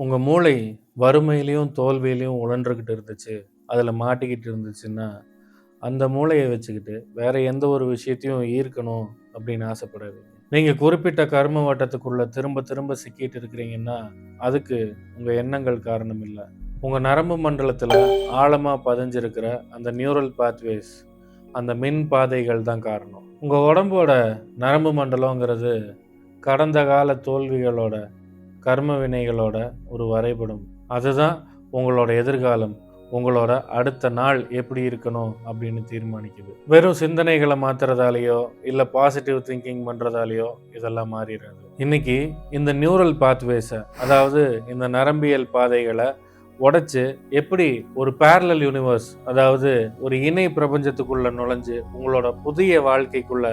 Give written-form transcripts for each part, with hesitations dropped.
உங்க மூளை வறுமையிலயும், தோல்வியிலயும் உழன்றுகிட்டு இருந்துச்சு. அதுல மாட்டிக்கிட்டு இருந்துச்சுன்னா, அந்த மூளைய வச்சுக்கிட்டு வேற எந்த ஒரு விஷயத்தையும் ஈர்க்கணும் அப்படின்னு ஆசைப்படாதீங்க. நீங்க குறிப்பிட்ட கர்ம வட்டத்துக்குள்ள திரும்ப திரும்ப சிக்கிட்டு இருக்கிறீங்கன்னா, அதுக்கு உங்க எண்ணங்கள் காரணம் இல்ல. உங்க நரம்பு மண்டலத்துல ஆழமா பதிஞ்சிருக்கிற அந்த நியூரல் பாத்வேஸ், அந்த மின் பாதைகள் தான் காரணம். உங்க உடம்போட நரம்பு மண்டலம்ங்கிறது கடந்த கால தோல்விகளோட கர்ம வினைகளோட ஒரு வரைபடம். அதுதான் உங்களோட எதிர்காலம், உங்களோட அடுத்த நாள் எப்படி இருக்கணும் அப்படின்னு தீர்மானிக்குது. வெறும் சிந்தனைகள மாத்துறதாலயோ, இல்ல பாசிட்டிவ் திங்கிங் பண்றதாலயோ இதெல்லாம் மாறிறாது. இன்னைக்கு இந்த நியூரல் பாத்வேஸ, அதாவது இந்த நரம்பியல் பாதைகள உடைச்சு எப்படி ஒரு பேரலல் யூனிவர்ஸ், அதாவது ஒரு இணை பிரபஞ்சத்துக்குள்ள நுழைஞ்சு உங்களோட புதிய வாழ்க்கைக்குள்ள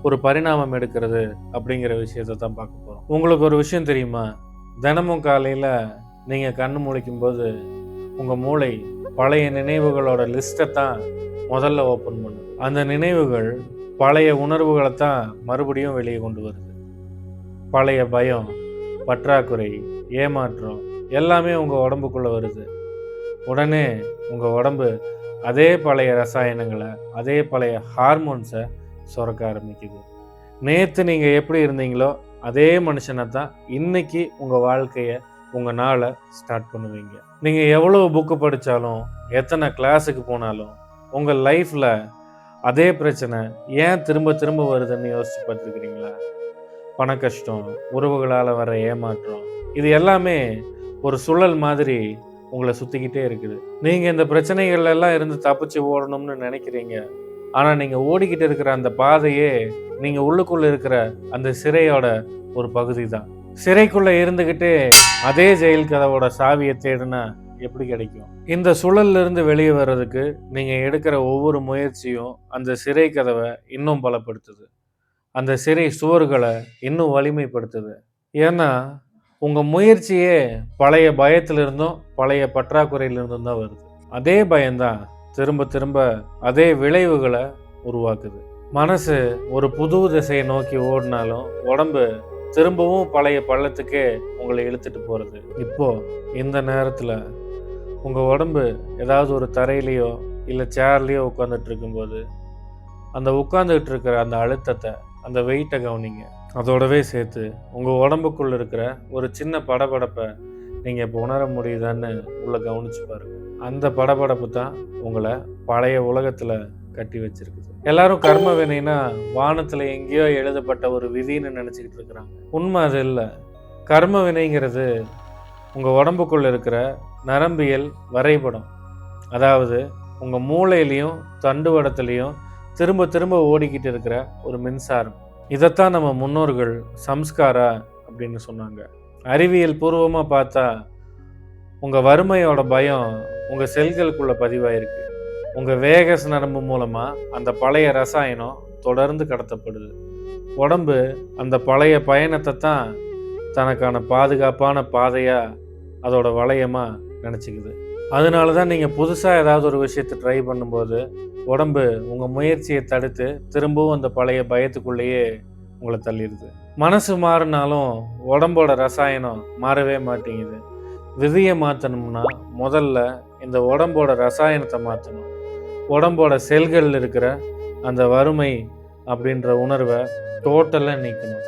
ஒரு பரிணாமம் எடுக்கிறது அப்படிங்கிற விஷயத்த தான் பார்க்க போறோம். உங்களுக்கு ஒரு விஷயம் தெரியுமா? தினமும் காலையில நீங்க கண்ணு முழிக்கும்போது, உங்க மூளை பழைய நினைவுகளோட லிஸ்ட்ட தான் முதல்ல ஓப்பன் பண்ணுது. அந்த நினைவுகள் பழைய உணர்வுகள தான் மறுபடியும் வெளிய கொண்டு வருது. பழைய பயம், பற்றாக்குறை, ஏமாற்றம் எல்லாமே உங்க உடம்புக்குள்ள வருது. உடனே உங்க உடம்பு அதே பழைய ரசாயனங்கள, அதே பழைய ஹார்மோன்ஸ சுரக்க ஆரம்பிக்குது. நேத்து நீங்க எப்படி இருந்தீங்களோ, அதே மனுஷன தான் இன்னைக்கு உங்க வாழ்க்கைய, உங்க நாள ஸ்டார்ட் பண்ணுவீங்க. நீங்க எவ்வளவு புக் படிச்சாலும், எத்தனை கிளாஸுக்கு போனாலும், உங்க லைஃப்ல அதே பிரச்சனை ஏன் திரும்ப திரும்ப வருதுன்னு யோசிச்சு பார்த்துருக்கிறீங்களா? பண கஷ்டம், உறவுகளால வர ஏமாற்றம், இது எல்லாமே ஒரு சுழல் மாதிரி உங்கள சுத்திக்கிட்டே இருக்குது. நீங்க இந்த பிரச்சனைகள்ல எல்லாம் இருந்து தப்பிச்சு ஓடணும்னு நினைக்கிறீங்க. ஆனா நீங்க ஓடிக்கிட்டு இருக்கிற அந்த பாதையே, நீங்க உள்ளுக்குள்ள இருக்கிற அந்த சிறையோட ஒரு பகுதி தான். சிறைக்குள்ள இருந்துகிட்டே அதே ஜெயில் கதவோட சாவிய தேடுனா எப்படி கிடைக்கும்? இந்த சுழல்ல இருந்து வெளியே வர்றதுக்கு நீங்க எடுக்கிற ஒவ்வொரு முயற்சியும் அந்த சிறை கதவ இன்னும் பலப்படுத்துது. அந்த சிறை சுவர்கள இன்னும் வலிமைப்படுத்துது. ஏன்னா, உங்க முயற்சியே பழைய பயத்திலிருந்தும், பழைய பற்றாக்குறையிலிருந்தும் தான் வருது. அதே பயம்தான் திரும்ப திரும்ப அதே விளைவுகள உருவாக்குது. மனசு ஒரு புது திசையை நோக்கி ஓடினாலும், உடம்பு திரும்பவும் பழைய பள்ளத்துக்கே உங்கள இழுத்துட்டு போறது. இப்போ இந்த நேரத்துல உங்க உடம்பு ஏதாவது ஒரு தரையிலயோ, இல்ல சேர்லயோ உட்கார்ந்துட்டு இருக்கும்போது, அந்த உட்கார்ந்துகிட்டு இருக்கிற அந்த அழுத்தத்த, அந்த வெயிட்ட கவனிங்க. அதோடவே சேர்த்து உங்க உடம்புக்குள்ள இருக்கிற ஒரு சின்ன படபடப்ப நீங்க இப்போ உணர முடியுதான்னு உள்ள கவனிச்சு பாருங்க. அந்த படபடப்பு தான் உங்கள பழைய உலகத்துல கட்டி வச்சிருக்குது. எல்லாரும் கர்ம வினைனா வானத்துல எங்கேயோ எழுதப்பட்ட ஒரு விதின்னு நினைச்சுக்கிட்டு இருக்கிறாங்க. உண்மை அது இல்ல. கர்ம வினைங்கிறது உங்க உடம்புக்குள்ள இருக்கிற நரம்பியல் வரைபடம். அதாவது உங்க மூளையிலையும் தண்டுவடத்திலையும் திரும்ப திரும்ப ஓடிக்கிட்டு இருக்கிற ஒரு மின்சாரம். இதைத்தான் நம்ம முன்னோர்கள் சம்ஸ்காரா அப்படின்னு சொன்னாங்க. அறிவியல் பூர்வமா பார்த்தா உங்க வறுமையோட பயம் உங்க செல்களுக்குள்ள பதிவாயிருக்கு. உங்க வேகஸ் நரம்பு மூலமா அந்த பழைய ரசாயனம் தொடர்ந்து கடத்தப்படுது. உடம்பு அந்த பழைய பயணத்தை தான் தனக்கான பாதுகாப்பான பாதையா, அதோட வளையமா நினச்சிக்குது. அதனால தான் நீங்கள் புதுசாக ஏதாவது ஒரு விஷயத்தை ட்ரை பண்ணும்போது உடம்பு உங்கள் முயற்சியை தடுத்து திரும்பவும் அந்த பழைய பயத்துக்குள்ளேயே உங்களை தள்ளிடுது. மனசு மாறினாலும் உடம்போட ரசாயனம் மாறவே மாட்டேங்குது. விதியை மாற்றணும்னா முதல்ல இந்த உடம்போட ரசாயனத்தை மாற்றணும். உடம்போட செல்கள் இருக்கிற அந்த வறுமை அப்படின்ற உணர்வை டோட்டலாக நீக்கணும்.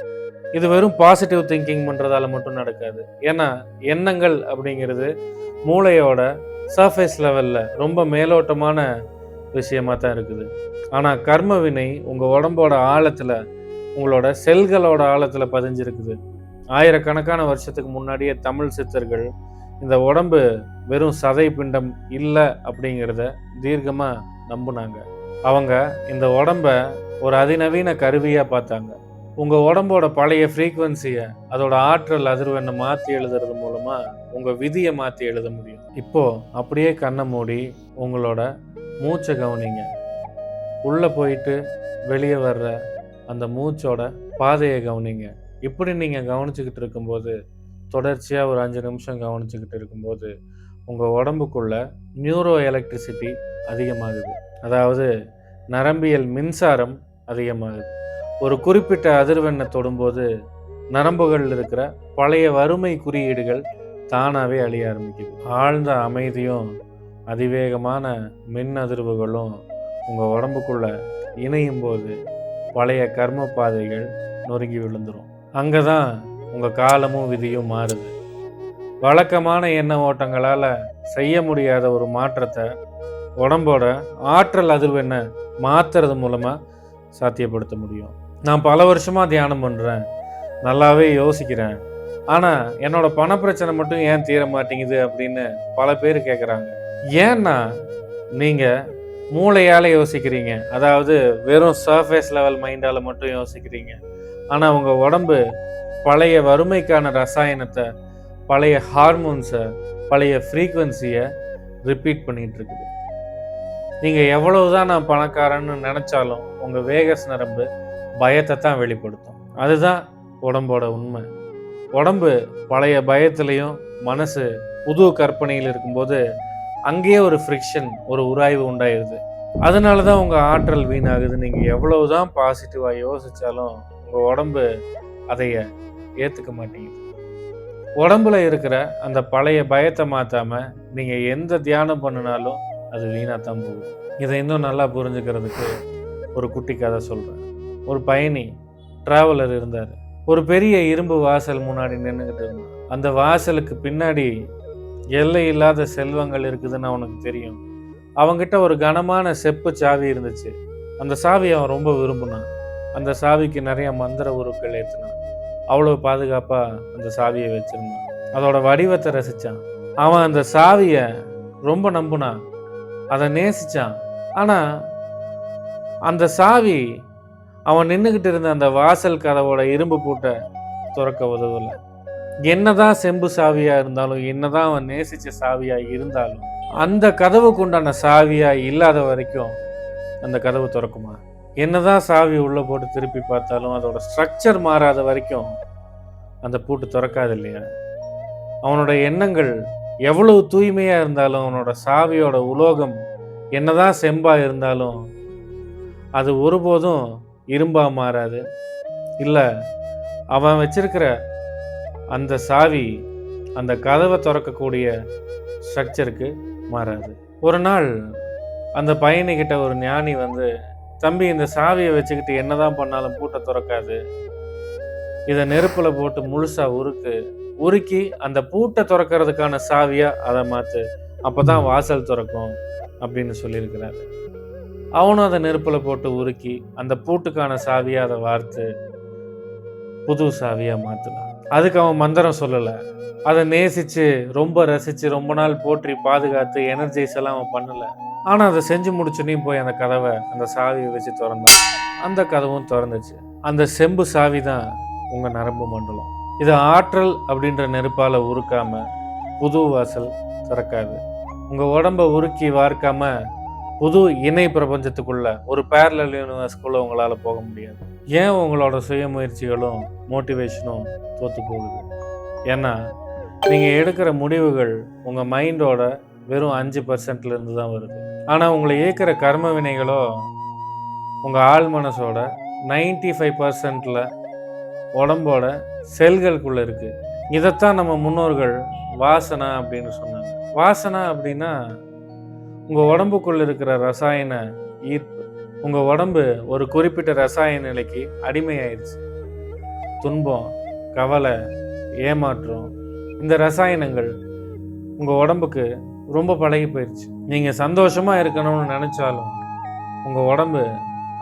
இது வெறும் பாசிட்டிவ் திங்கிங் பண்ணுறதால மட்டும் நடக்காது. ஏன்னா எண்ணங்கள் அப்படிங்கிறது மூளையோட சர்ஃபேஸ் லெவலில் ரொம்ப மேலோட்டமான விஷயமா தான் இருக்குது. ஆனால் கர்ம வினை உங்கள் உடம்போட ஆழத்தில், உங்களோட செல்களோட ஆழத்தில் பதிஞ்சிருக்குது. ஆயிரக்கணக்கான வருஷத்துக்கு முன்னாடியே தமிழ் சித்தர்கள் இந்த உடம்பு வெறும் சதை பிண்டம் இல்லை அப்படிங்கிறத தீர்க்கமாக நம்புனாங்க. அவங்க இந்த உடம்ப ஒரு அதிநவீன கருவியாக பார்த்தாங்க. உங்கள் உடம்போட பழைய ஃப்ரீக்குவன்சியை, அதோட ஆற்றல் அதிர்வெண்ணை மாற்றி எழுதுறது மூலமாக உங்கள் விதியை மாற்றி எழுத முடியும். இப்போது அப்படியே கண்ணை மூடி உங்களோட மூச்சை கவனிங்க. உள்ளே போயிட்டு வெளியே வர்ற அந்த மூச்சோட பாதையை கவனிங்க. இப்படி நீங்கள் கவனிச்சுக்கிட்டு இருக்கும்போது, தொடர்ச்சியாக ஒரு 5 நிமிஷம் கவனிச்சுக்கிட்டு இருக்கும்போது உங்கள் உடம்புக்குள்ள நியூரோ எலக்ட்ரிசிட்டி அதிகமாகுது. அதாவது நரம்பியல் மின்சாரம் அதிகமாகுது. ஒரு குறிப்பிட்ட அதிர்வெண்ணை தொடும்போது நரம்புகள் இருக்கிற பழைய வறுமை குறியீடுகள் தானாகவே அழிய ஆரம்பிக்குது. ஆழ்ந்த அமைதியும் அதிவேகமான மின் அதிர்வுகளும் உங்கள் உடம்புக்குள்ள இணையும் போது பழைய கர்ம பாதைகள் நொறுங்கி விழுந்துடும். அங்கே தான் உங்கள் காலமும் விதியும் மாறுது. வழக்கமான எண்ண ஓட்டங்களால் செய்ய முடியாத ஒரு மாற்றத்தை உடம்போட ஆற்றல் அதிர்வெண்ணை மாற்றுறது மூலமாக சாத்தியப்படுத்த முடியும். நான் பல வருஷமாக தியானம் பண்ணுறேன், நல்லாவே யோசிக்கிறேன், ஆனால் என்னோட பண பிரச்சனை மட்டும் ஏன் தீர மாட்டேங்குது அப்படின்னு பல பேர் கேட்குறாங்க. ஏன்னா நீங்கள் மூளையால் யோசிக்கிறீங்க, அதாவது வெறும் சர்ஃபேஸ் லெவல் மைண்டால் மட்டும் யோசிக்கிறீங்க. ஆனால் உங்கள் உடம்பு பழைய வறுமைக்கான ரசாயனத்தை, பழைய ஹார்மோன்ஸை, பழைய ஃப்ரீக்குவன்சியை ரிப்பீட் பண்ணிகிட்டு இருக்குது. நீங்கள் எவ்வளவுதான் நான் பணக்காரன்னு நினச்சாலும் உங்கள் வேகஸ் நரம்பு பயத்தை தான் வெளிப்படுத்தும். அதுதான் உடம்போட உண்மை. உடம்பு பழைய பயத்துலேயும் மனசு புது கற்பனையில் இருக்கும்போது அங்கேயே ஒரு ஃப்ரிக்ஷன், ஒரு உராய்வு உண்டாயிருது. அதனால தான் உங்கள் ஆற்றல் வீணாகுது. நீங்கள் எவ்வளவுதான் பாசிட்டிவாக யோசித்தாலும் உங்கள் உடம்பு அதைய ஏற்றுக்க மாட்டேங்குது. உடம்புல இருக்கிற அந்த பழைய பயத்தை மாற்றாமல் நீங்கள் எந்த தியானம் பண்ணினாலும் அது வீணாகத்தான் போகுது. இதை இன்னும் நல்லா புரிஞ்சுக்கிறதுக்கு ஒரு குட்டி கதை சொல்கிறேன். ஒரு பயணி ட்ராவலர் இருந்தார். ஒரு பெரிய இரும்பு வாசல் முன்னாடி நின்றுக்கிட்டு இருந்தான். அந்த வாசலுக்கு பின்னாடி எல்லை இல்லாத செல்வங்கள் இருக்குதுன்னு அவனுக்கு தெரியும். அவங்கிட்ட ஒரு கனமான செப்பு சாவி இருந்துச்சு. அந்த சாவியை அவன் ரொம்ப விரும்பினான். அந்த சாவிக்கு நிறைய மந்திர உருக்கள் ஏற்றினான். அவ்வளோ பாதுகாப்பாக அந்த சாவியை வச்சிருந்தான். அதோட வடிவத்தை ரசித்தான். அவன் அந்த சாவியை ரொம்ப நம்பினான், அதை நேசித்தான். ஆனால் அந்த சாவி அவன் நின்றுக்கிட்டு இருந்த அந்த வாசல் கதவோட இரும்பு பூட்டை துறக்க உதவலை. என்னதான் செம்பு சாவியா இருந்தாலும், என்னதான் அவன் நேசிச்ச சாவியா இருந்தாலும், அந்த கதவுக்கு உண்டான சாவியா இல்லாத வரைக்கும் அந்த கதவு திறக்குமா? என்னதான் சாவி உள்ள போட்டு திருப்பி பார்த்தாலும் அதோட ஸ்ட்ரக்சர் மாறாத வரைக்கும் அந்த பூட்டு திறக்காது இல்லையா? அவனோட எண்ணங்கள் எவ்வளவு தூய்மையா இருந்தாலும், அவனோட சாவியோட உலோகம் என்னதான் செம்பா இருந்தாலும் அது ஒருபோதும் இரும்பா மாறாது. இல்லை, அவன் வச்சிருக்கிற அந்த சாவி அந்த கதவை திறக்கக்கூடிய ஸ்ட்ரக்சருக்கு மாறாது. ஒரு நாள் அந்த பையனிக்கிட்ட ஒரு ஞானி வந்து, தம்பி, இந்த சாவியை வச்சுக்கிட்டு என்னதான் பண்ணாலும் பூட்டை திறக்காது, இதை நெருப்பில் போட்டு முழுசா உருக்கி அந்த பூட்டை திறக்கிறதுக்கான சாவியா அதை மாற்று, அப்போதான் வாசல் திறக்கும் அப்படின்னு சொல்லியிருக்கிறாரு. அவனும் அதை நெருப்பில் போட்டு உருக்கி அந்த பூட்டுக்கான சாவியை அதை வார்த்து புது சாவியா மாற்றினான். அதுக்கு அவன் மந்திரம் சொல்லலை, அதை நேசித்து ரொம்ப ரசித்து ரொம்ப நாள் போற்றி பாதுகாத்து எனர்ஜைஸ் எல்லாம் அவன் பண்ணலை. ஆனால் அதை செஞ்சு முடிச்சுனையும் போய் அந்த கதவை அந்த சாவியை வச்சு திறந்தான். அந்த கதவும் திறந்துச்சு. அந்த செம்பு சாவி தான் உங்கள் நரம்பு மண்டலம். இது ஆற்றல் அப்படின்ற நெருப்பால் உருக்காமல் புது வாசல் திறக்காது. உங்கள் உடம்பை உருக்கி வார்க்காம புது இணை பிரபஞ்சத்துக்குள்ள, ஒரு பேரலல் யூனிவர்ஸ்குள்ள உங்களால் போக முடியாது. ஏன் உங்களோட சுய முயற்சிகளும் மோட்டிவேஷனும் தோற்று போகுது? ஏன்னா நீங்கள் எடுக்கிற முடிவுகள் உங்கள் மைண்டோட வெறும் 5% தான் வருது. ஆனால் உங்களை இயக்கிற கர்ம வினைகளோ உங்கள் ஆள் மனசோட 95% உடம்போட செல்களுக்குள்ளே இருக்குது. இதைத்தான் நம்ம முன்னோர்கள் வாசனா அப்படின்னு சொன்னாங்க. வாசனா அப்படின்னா உங்கள் உடம்புக்குள்ளே இருக்கிற ரசாயன ஈர்ப்பு. உங்கள் உடம்பு ஒரு குறிப்பிட்ட ரசாயன நிலைக்கு அடிமையாயிடுச்சு. துன்பம், கவலை, ஏமாற்றம், இந்த ரசாயனங்கள் உங்கள் உடம்புக்கு ரொம்ப பழகி போயிடுச்சு. நீங்கள் சந்தோஷமாக இருக்கணும்னு நினச்சாலும் உங்கள் உடம்பு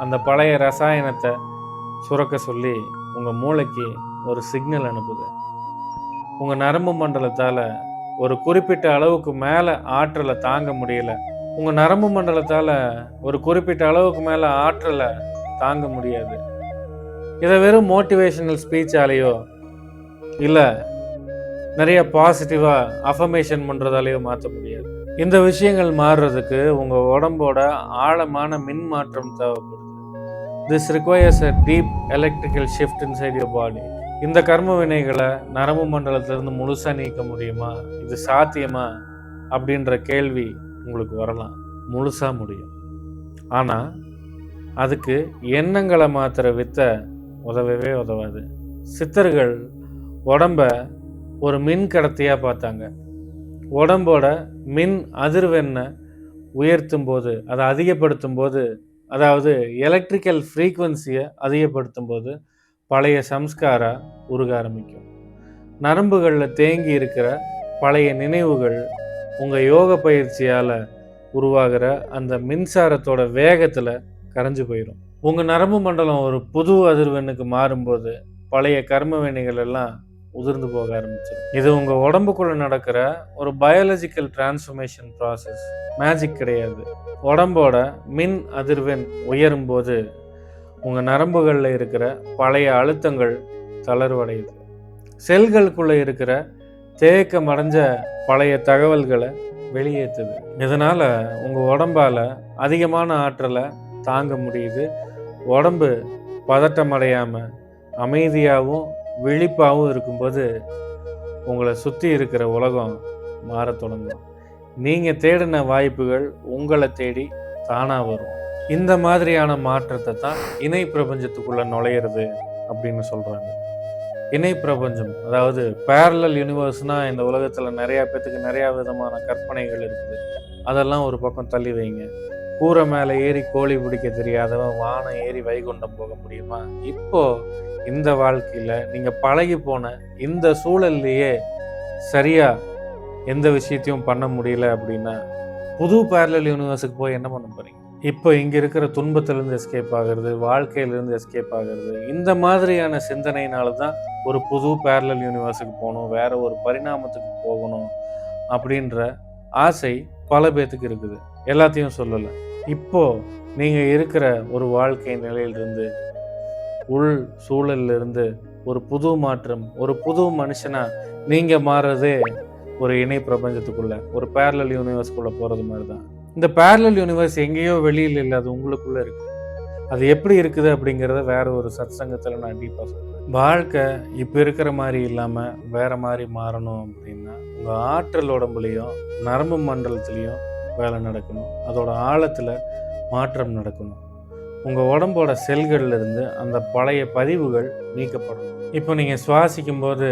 அந்த பழைய ரசாயனத்தை சுரக்க சொல்லி உங்கள் மூளைக்கு ஒரு சிக்னல் அனுப்புது. உங்கள் நரம்பு மண்டலத்தால் ஒரு குறிப்பிட்ட அளவுக்கு மேலே ஆற்றலை தாங்க முடியல. உங்கள் நரம்பு மண்டலத்தால் ஒரு குறிப்பிட்ட அளவுக்கு மேலே ஆற்றலை தாங்க முடியாது. இதை வெறும் மோட்டிவேஷனல் ஸ்பீச்சாலேயோ இல்லை நிறைய பாசிட்டிவாக அஃபர்மேஷன் பண்ணுறதாலேயோ மாற்ற முடியாது. இந்த விஷயங்கள் மாறுறதுக்கு உங்கள் உடம்போட ஆழமான மின் மாற்றம் தேவைப்படுது. This requires a deep electrical shift inside your body. இந்த கர்ம வினைகளை நரம்பு மண்டலத்திலிருந்து முழுசாக நீக்க முடியுமா, இது சாத்தியமா அப்படின்ற கேள்வி உங்களுக்கு வரலாம். முழுசாக முடியும். ஆனால் அதுக்கு எண்ணங்களை மாற்றுற வித்தை உதவவே உதவாது. சித்தர்கள் உடம்ப ஒரு மின் கடத்தியாக பார்த்தாங்க. உடம்போட மின் அதிர்வெண்ணை உயர்த்தும் போது, அதை அதிகப்படுத்தும் போது, அதாவது எலக்ட்ரிக்கல் ஃப்ரீக்வன்சியை அதிகப்படுத்தும் போது பழைய சம்ஸ்காரா உருக ஆரம்பிக்கும். நரம்புகளில் தேங்கி இருக்கிற பழைய நினைவுகள் உங்கள் யோக பயிற்சியால் உருவாகிற அந்த மின்சாரத்தோட வேகத்தில் கரைஞ்சு போயிடும். உங்கள் நரம்பு மண்டலம் ஒரு புது அதிர்வெண்ணுக்கு மாறும்போது பழைய கர்ம வினைகள் எல்லாம் உதிர்ந்து போக ஆரம்பிச்சிடும். இது உங்கள் உடம்புக்குள்ளே நடக்கிற ஒரு பயாலஜிக்கல் டிரான்ஸ்ஃபர்மேஷன் ப்ராசஸ், மேஜிக் கிடையாது. உடம்போட மின் அதிர்வெண் உயரும் போது உங்கள் நரம்புகளில் இருக்கிற பழைய அழுத்தங்கள் தளர்வடையுது. செல்களுக்குள்ளே இருக்கிற தேக்கம் அடைஞ்ச பழைய தகவல்களை வெளியேற்றுது. இதனால் உங்கள் உடம்பால் அதிகமான ஆற்றலை தாங்க முடியுது. உடம்பு பதட்டம் அடையாமல் அமைதியாகவும் விழிப்பாகவும் இருக்கும்போது உங்களை சுற்றி இருக்கிற உலகம் மாறத் தொடங்கும். நீங்கள் தேடின வாய்ப்புகள் உங்களை தேடி தானாக வரும். இந்த மாதிரியான மாற்றத்தை தான் இணை பிரபஞ்சத்துக்குள்ளே நுழையிறது அப்படின்னு சொல்கிறாங்க. இணை பிரபஞ்சம், அதாவது பேரலல் யூனிவர்ஸ்னால் இந்த உலகத்தில் நிறையா பேத்துக்கு நிறையா விதமான கற்பனைகள் இருக்குது. அதெல்லாம் ஒரு பக்கம் தள்ளி வைங்க. கூரை மேலே ஏறி கோழி பிடிக்க தெரியாதவன் வானம் ஏறி வைகுண்டம் போக முடியுமா? இப்போ இந்த வாழ்க்கையில் நீங்கள் பழகி போன இந்த சூழல்லையே சரியாக எந்த விஷயத்தையும் பண்ண முடியல அப்படின்னா புது பேரலல் யூனிவர்ஸுக்கு போய் என்ன பண்ண போகிறீங்க? இப்போ இங்கே இருக்கிற துன்பத்திலேருந்து எஸ்கேப் ஆகிறது, வாழ்க்கையிலேருந்து எஸ்கேப் ஆகிறது, இந்த மாதிரியான சிந்தனையினால தான் ஒரு புது பேரலல் யூனிவர்ஸுக்கு போகணும், வேற ஒரு பரிணாமத்துக்கு போகணும் அப்படின்ற ஆசை பல பேர்த்துக்கு இருக்குது. எல்லாத்தையும் சொல்லலை. இப்போ நீங்கள் இருக்கிற ஒரு வாழ்க்கை நிலையிலிருந்து, உள் சூழலிருந்து ஒரு புது மாற்றம், ஒரு புது மனுஷனாக நீங்கள் மாறுறதே ஒரு இணை பிரபஞ்சத்துக்குள்ள, ஒரு பேரலல் யூனிவர்ஸ்குள்ளே போகிறது மாதிரி தான். இந்த பேரலல் யூனிவர்ஸ் எங்கேயோ வெளியில் இல்லை, அது உங்களுக்குள்ளே இருக்குது. அது எப்படி இருக்குது அப்படிங்கிறத வேற ஒரு சத்சங்கத்தில் நான் டீப்பாக சொல்கிறேன். வாழ்க்கை இப்போ இருக்கிற மாதிரி இல்லாமல் வேற மாதிரி மாறணும் அப்படின்னா உங்கள் ஆற்றல் உடம்புலையும் நரம்பு மண்டலத்துலேயும் வேலை நடக்கணும். அதோட ஆழத்தில் மாற்றம் நடக்கணும். உங்கள் உடம்போட செல்கள்லேருந்து அந்த பழைய பதிவுகள் நீக்கப்படணும். இப்போ நீங்கள் சுவாசிக்கும் போது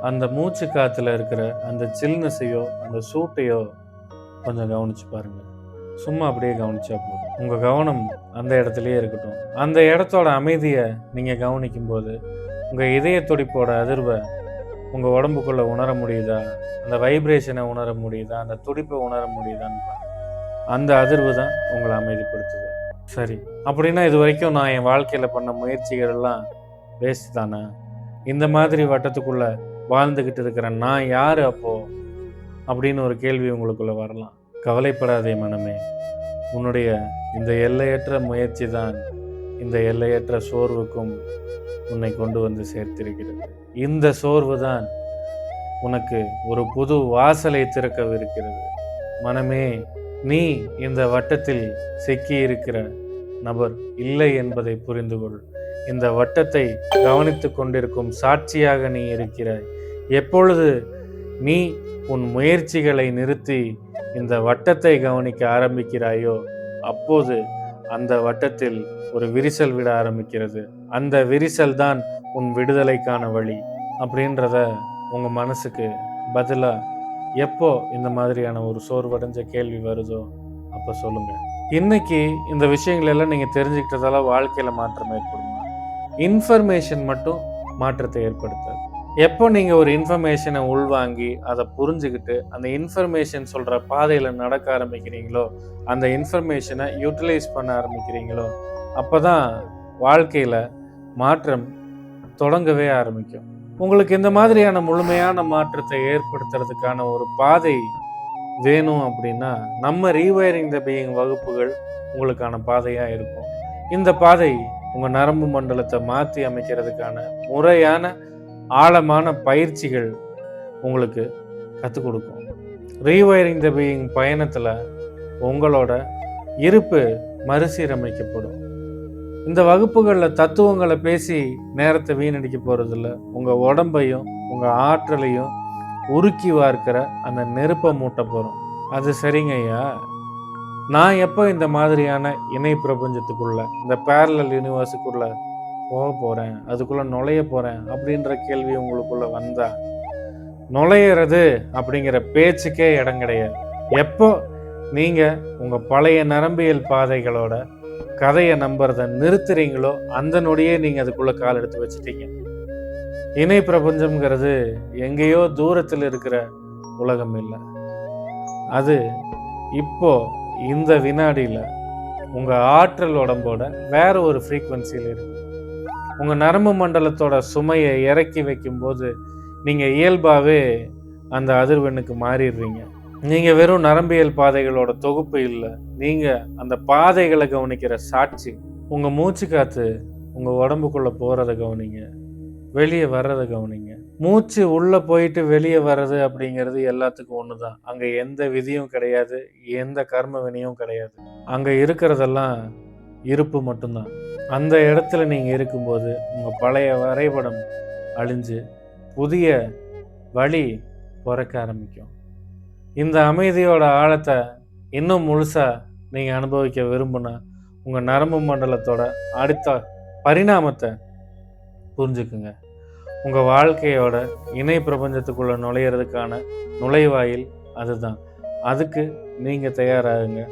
அந்த மூச்சு காற்றுல இருக்கிற அந்த சில்னஸையோ அந்த சூட்டையோ கொஞ்சம் கவனிச்சு பாருங்கள். சும்மா அப்படியே கவனிச்சா போதும். உங்கள் கவனம் அந்த இடத்துலையே இருக்கட்டும். அந்த இடத்தோட அமைதியை நீங்கள் கவனிக்கும் போது உங்கள் இதய துடிப்போட அதிர்வை உங்கள் உடம்புக்குள்ளே உணர முடியுதா, அந்த வைப்ரேஷனை உணர முடியுதா, அந்த துடிப்பை உணர முடியுதான்னு பாருங்கள். அந்த அதிர்வு தான் உங்களை அமைதிப்படுத்துது. சரி, அப்படின்னா இது வரைக்கும் நான் என் வாழ்க்கையில் பண்ண முயற்சிகள் எல்லாம் வேஸ்ட் தானே? இந்த மாதிரி வட்டத்துக்குள்ளே வாழ்ந்துக்கிட்டு இருக்கிறேன் நான் யார் அப்போ அப்படின்னு ஒரு கேள்வி உங்களுக்குள்ளே வரலாம். கவலைப்படாதே மனமே, உன்னுடைய இந்த எல்லையற்ற முயற்சி தான் இந்த எல்லையற்ற சோர்வுக்கும் உன்னை கொண்டு வந்து சேர்த்திருக்கிறது. இந்த சோர்வு தான் உனக்கு ஒரு புது வாசலை திறக்கவிருக்கிறது. மனமே, நீ இந்த வட்டத்தில் சிக்கி இருக்கிற நபர் இல்லை என்பதை புரிந்து கொள். இந்த வட்டத்தை கவனித்து கொண்டிருக்கும் சாட்சியாக நீ இருக்கிறாய். எப்பொழுது நீ உன் முயற்சிகளை நிறுத்தி இந்த வட்டத்தை கவனிக்க ஆரம்பிக்கிறாயோ அப்போது அந்த வட்டத்தில் ஒரு விரிசல் விட ஆரம்பிக்கிறது. அந்த விரிசல் தான் உன் விடுதலைக்கான வழி அப்படின்றத உங்கள் மனசுக்கு பதிலாக எப்போ இந்த மாதிரியான ஒரு சோர்வடைஞ்ச கேள்வி வருதோ அப்போ சொல்லுங்கள். இன்னைக்கு இந்த விஷயங்கள் எல்லாம் நீங்கள் தெரிஞ்சுக்கிட்டதால வாழ்க்கையில் மாற்றம் ஏற்படுமா? இன்ஃபர்மேஷன் மட்டும் மாற்றத்தை ஏற்படுத்தாது. எப்போ நீங்கள் ஒரு இன்ஃபர்மேஷனை உள்வாங்கி அதை புரிஞ்சுக்கிட்டு அந்த இன்ஃபர்மேஷன் சொல்கிற பாதையில் நடக்க ஆரம்பிக்கிறீங்களோ, அந்த இன்ஃபர்மேஷனை யூட்டிலைஸ் பண்ண ஆரம்பிக்கிறீங்களோ, அப்போ தான் வாழ்க்கையில் மாற்றம் தொடங்கவே ஆரம்பிக்கும். உங்களுக்கு இந்த மாதிரியான முழுமையான மாற்றத்தை ஏற்படுத்துறதுக்கான ஒரு பாதை வேணும் அப்படின்னா நம்ம ரீவயரிங் த பீயிங் வகுப்புகள் உங்களுக்கான பாதையாக இருக்கும். இந்த பாதை உங்கள் நரம்பு மண்டலத்தை மாற்றி அமைக்கிறதுக்கான முறையான ஆழமான பயிற்சிகள் உங்களுக்கு கற்றுக் கொடுக்கும். ரீவயரிங் த பீயிங் பயணத்தில் உங்களோட இருப்பு மறுசீரமைக்கப்படும். இந்த வகுப்புகளில் தத்துவங்களை பேசி நேரத்தை வீணடிக்க போகிறதில்ல. உங்கள் உடம்பையும் உங்கள் ஆற்றலையும் உருக்கி வார்க்கிற அந்த நெருப்பை மூட்ட போகிறோம். அது சரிங்க ஐயா, நான் எப்போ இந்த மாதிரியான இணை பிரபஞ்சத்துக்குள்ள, இந்த பேரலல் யூனிவர்ஸுக்குள்ள போக போகிறேன், அதுக்குள்ளே நுழைய போகிறேன் அப்படின்ற கேள்வி உங்களுக்குள்ளே வந்தால் நுழையிறது அப்படிங்கிற பேச்சுக்கே இடம் கிடையாது. எப்போ நீங்கள் உங்கள் பழைய நரம்பியல் பாதைகளோட கதையை நம்புறதை நிறுத்துறீங்களோ அந்த நொடியே நீங்கள் அதுக்குள்ளே கால் எடுத்து வச்சுட்டீங்க. இணை பிரபஞ்சம்ங்கிறது எங்கேயோ தூரத்தில் இருக்கிற உலகம் இல்லை. அது இப்போ இந்த வினாடியில் உங்கள் ஆற்றல் உடம்போட வேற ஒரு ஃப்ரீக்குவன்சியில் இருக்கு. உங்கள் நரம்பு மண்டலத்தோட சுமையை இறக்கி வைக்கும்போது நீங்கள் இயல்பாகவே அந்த அதிர்வெண்ணுக்கு மாறிடுறீங்க. நீங்கள் வெறும் நரம்பியல் பாதைகளோட தொகுப்பு இல்லை, நீங்கள் அந்த பாதைகளை கவனிக்கிற சாட்சி. உங்கள் மூச்சு காற்று உங்கள் உடம்புக்குள்ளே போகிறத கவனிங்க, வெளியே வர்றதை கவனிங்க. மூச்சு உள்ளே போயிட்டு வெளியே வர்றது அப்படிங்கிறது எல்லாத்துக்கும் ஒன்று தான். அங்கே எந்த விதியும் கிடையாது, எந்த கர்ம வினையும் கிடையாது. அங்கே இருக்கிறதெல்லாம் இருப்பு மட்டும்தான். அந்த இடத்துல நீங்கள் இருக்கும்போது உங்கள் பழைய வரைபடம் அழிஞ்சு புதிய வழி பிறக்க ஆரம்பிக்கும். இந்த அமைதியோட ஆழத்தை இன்னும் முழுசாக நீங்கள் அனுபவிக்க விரும்புனா உங்கள் நரம்பு மண்டலத்தோட அடுத்த பரிணாமத்தை புரிஞ்சுக்குங்க. உங்கள் வாழ்க்கையோட இணை பிரபஞ்சத்துக்குள்ளே நுழையிறதுக்கான நுழைவாயில் அதுதான். அதுக்கு நீங்கள் தயாராகுங்க.